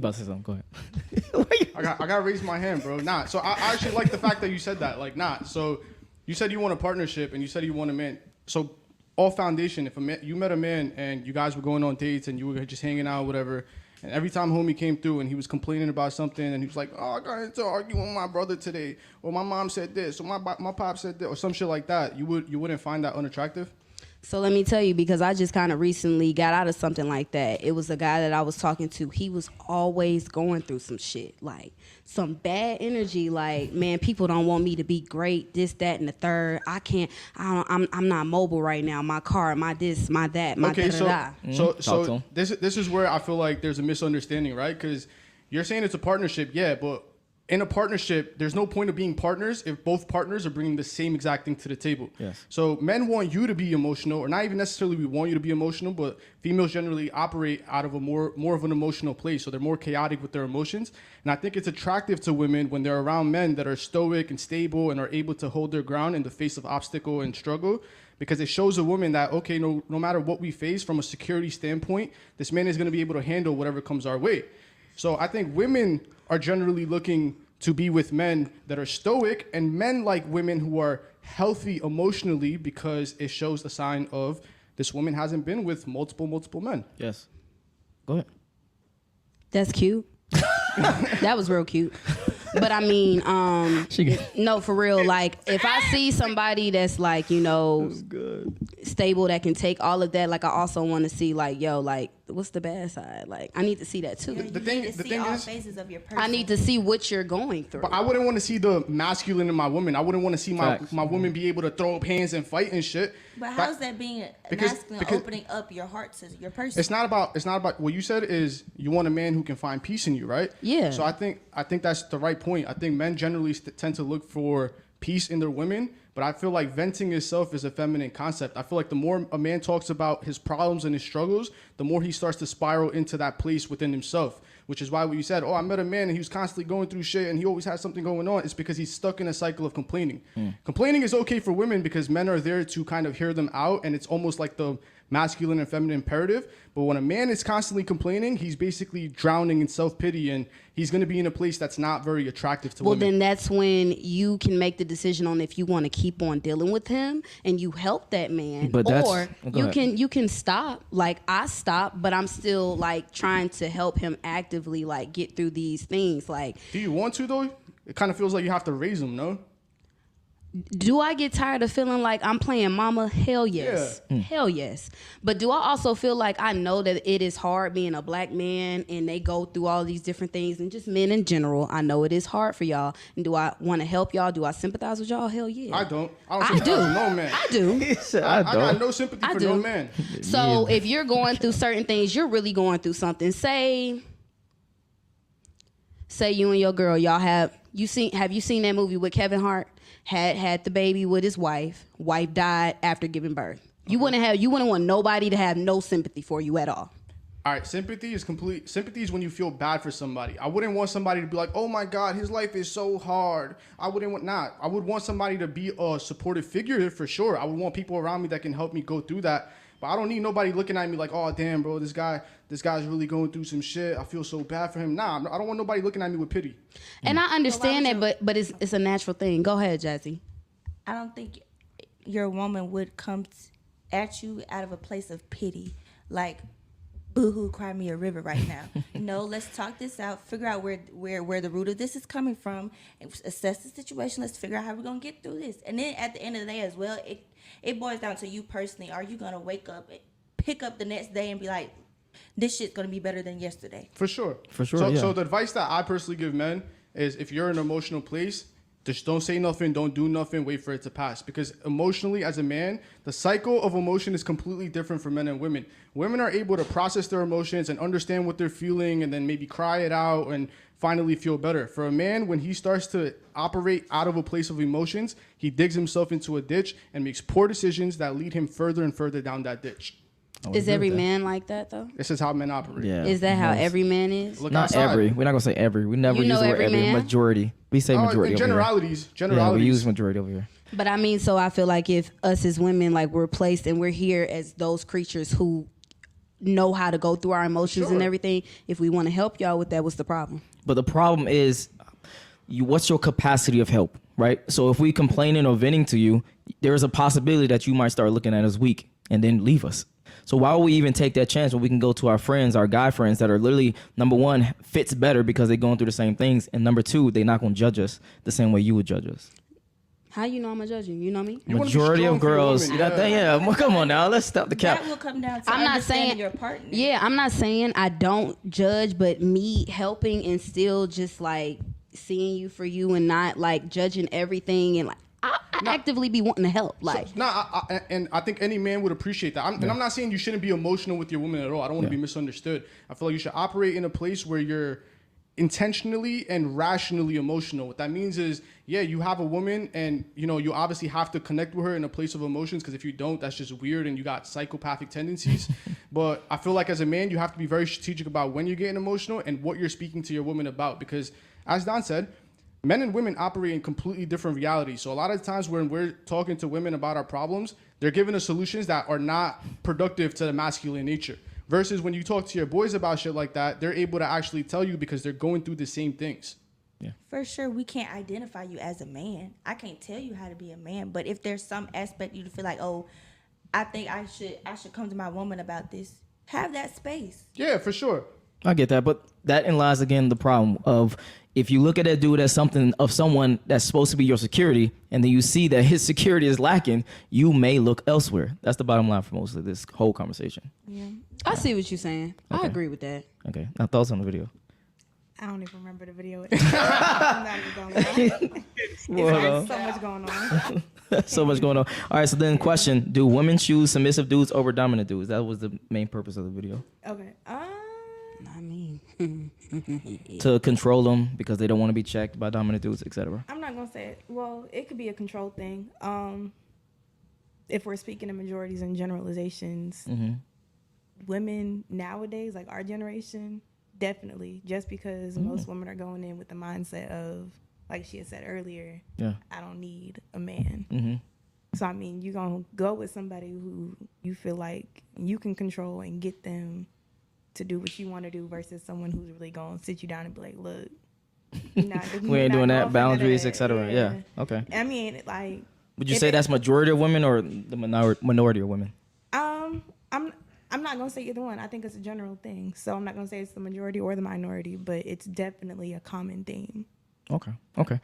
About to say something. Go ahead. I got to raise my hand, bro. Nah. So I actually like the fact that you said that. Like, nah. So you said you want a partnership and you said you want a man. So all foundation, if you met a man and you guys were going on dates and you were just hanging out, whatever, and every time homie came through and he was complaining about something and he was like, oh, I got into arguing with my brother today, or my mom said this, or my pop said that, or some shit like that, you wouldn't find that unattractive? So let me tell you, because I just kind of recently got out of something like that. It was a guy that I was talking to. He was always going through some shit, like some bad energy. Like, man, people don't want me to be great, this, that, and the third. I'm not mobile right now. My car, my this, my that, my da-da-da. So this is where I feel like there's a misunderstanding, right? Because you're saying it's a partnership, yeah, but in a partnership, there's no point of being partners if both partners are bringing the same exact thing to the table. Yes. So men want you to be emotional, or not even necessarily we want you to be emotional, but females generally operate out of a more of an emotional place. So they're more chaotic with their emotions. And I think it's attractive to women when they're around men that are stoic and stable and are able to hold their ground in the face of obstacle and struggle, because it shows a woman that, okay, no matter what we face from a security standpoint, this man is going to be able to handle whatever comes our way. So I think women are generally looking to be with men that are stoic, and men like women who are healthy emotionally, because it shows a sign of this woman hasn't been with multiple men. Yes. Go ahead. That's cute. That was real cute. But I mean, no, for real. Like, if I see somebody that's like, you know, stable, that can take all of that, like, I also want to see, like, yo, like, what's the bad side? Like, I need to see that too. The thing is, phases of your person. I need to see what you're going through. But I wouldn't want to see the masculine in my woman. I wouldn't want to see my woman be able to throw up hands and fight and shit. But how's that being masculine, opening up your heart to your person? It's not about what you said. Is you want a man who can find peace in you, right? Yeah. So I think that's the right point. I think men generally tend to look for peace in their women, but I feel like venting itself is a feminine concept. I feel like the more a man talks about his problems and his struggles, the more he starts to spiral into that place within himself, which is why when you said, oh, I met a man and he was constantly going through shit and he always had something going on, it's because he's stuck in a cycle of complaining. Complaining is okay for women because men are there to kind of hear them out, and it's almost like the masculine and feminine imperative. But when a man is constantly complaining, he's basically drowning in self-pity, and he's going to be in a place that's not very attractive to women. Well, then that's when you can make the decision on if you want to keep on dealing with him and you help that man, or you can stop. Like, I stopped, but I'm still like trying to help him actively like get through these things. Like, do you want to though? It kind of feels like you have to raise him, no? Do I get tired of feeling like I'm playing mama? Hell yes. Yeah. Hell yes. But do I also feel like I know that it is hard being a black man and they go through all these different things, and just men in general? I know it is hard for y'all. And do I want to help y'all? Do I sympathize with y'all? Hell yeah. I don't. I do. No man. I do. I got no sympathy for no man. So if you're going through certain things, you're really going through something. Say you and your girl, have you seen that movie with Kevin Hart? Had the baby with his wife. Wife died after giving birth. You wouldn't want nobody to have no sympathy for you at all. All right, sympathy is complete. Sympathy is when you feel bad for somebody. I wouldn't want somebody to be like, oh my God, his life is so hard. I would want somebody to be a supportive figure for sure. I would want people around me that can help me go through that. But I don't need nobody looking at me like, oh damn, bro, this guy's really going through some shit. I feel so bad for him. Nah, I don't want nobody looking at me with pity. And I understand that, but it's a natural thing. Go ahead, Jazzy. I don't think your woman would come at you out of a place of pity, like, boo-hoo, cry me a river right now. No, let's talk this out, figure out where the root of this is coming from, and assess the situation. Let's figure out how we're going to get through this. And then at the end of the day as well, it boils down to you personally. Are you going to wake up, pick up the next day and be like, this shit's going to be better than yesterday? For sure. So the advice that I personally give men is, if you're in an emotional place, just don't say nothing, don't do nothing, wait for it to pass. Because emotionally, as a man, the cycle of emotion is completely different for men and women. Women are able to process their emotions and understand what they're feeling and then maybe cry it out and finally feel better. For a man, when he starts to operate out of a place of emotions, he digs himself into a ditch and makes poor decisions that lead him further and further down that ditch. Is every man like that, though? This is how men operate. Yeah. Is that how every man is? Not outside. Every. We're not going to say every. We never use the word every. Man? Majority. We say majority. Generalities. Yeah, we use majority over here. But I mean, so I feel like if us as women, like, we're placed and we're here as those creatures who know how to go through our emotions and Sure. everything. If we want to help y'all with that, what's the problem? But the problem is, what's your capacity of help, right? So if we complaining or venting to you, there's a possibility that you might start looking at us weak and then leave us. So why would we even take that chance when we can go to our friends, our guy friends that are literally, number one, fits better because they're going through the same things, and number two, they're not going to judge us the same way you would judge us. How you know I'm gonna judge you? You know me? You wanna be Majority strong of for your girls, woman, you got that? Yeah, well, come on now, let's stop the cap. That will come down to I'm not understanding saying your partner. Yeah, I'm not saying I don't judge, but me helping and still just like seeing you for you and not like judging everything and like I actively be wanting to help. Like, And I think any man would appreciate that. And I'm not saying you shouldn't be emotional with your woman at all. I don't want to be misunderstood. I feel like you should operate in a place where you're intentionally and rationally emotional. What that means is, yeah, you have a woman and, you know, you obviously have to connect with her in a place of emotions, because if you don't, that's just weird and you got psychopathic tendencies. But I feel like as a man, you have to be very strategic about when you're getting emotional and what you're speaking to your woman about, because as Don said, men and women operate in completely different realities. So a lot of times when we're talking to women about our problems, they're giving us solutions that are not productive to the masculine nature. Versus when you talk to your boys about shit like that, they're able to actually tell you because they're going through the same things. Yeah. For sure, we can't identify you as a man. I can't tell you how to be a man. But if there's some aspect you feel like, oh, I think I should come to my woman about this, have that space. Yeah, for sure. I get that, but that in lies again the problem of if you look at that dude as something of someone that's supposed to be your security, and then you see that his security is lacking, you may look elsewhere. That's the bottom line for most of this whole conversation. Yeah. I see what you're saying. Okay. I agree with that. Okay, now thoughts on the video? I don't even remember the video. I'm not even going to Well, There's so much going on. so much going on. All right, so then question: do women choose submissive dudes over dominant dudes? That was the main purpose of the video. Okay. I mean, To control them because they don't want to be checked by dominant dudes, etc. I'm not going to say it. Well, it could be a control thing. If we're speaking in majorities and generalizations, women nowadays, like our generation, definitely, just because most women are going in with the mindset of, like she had said earlier, Yeah. I don't need a man. Mm-hmm. So, I mean, you're going to go with somebody who you feel like you can control and get them to do what you want to do versus someone who's really going to sit you down and be like, look, We ain't doing that, boundaries, etc. Yeah. Okay. I mean, like, Would you if say it- that's majority of women or the minority of women? I'm not gonna say either one. I think it's a general thing. So I'm not gonna say it's the majority or the minority, but it's definitely a common theme. Okay. Okay.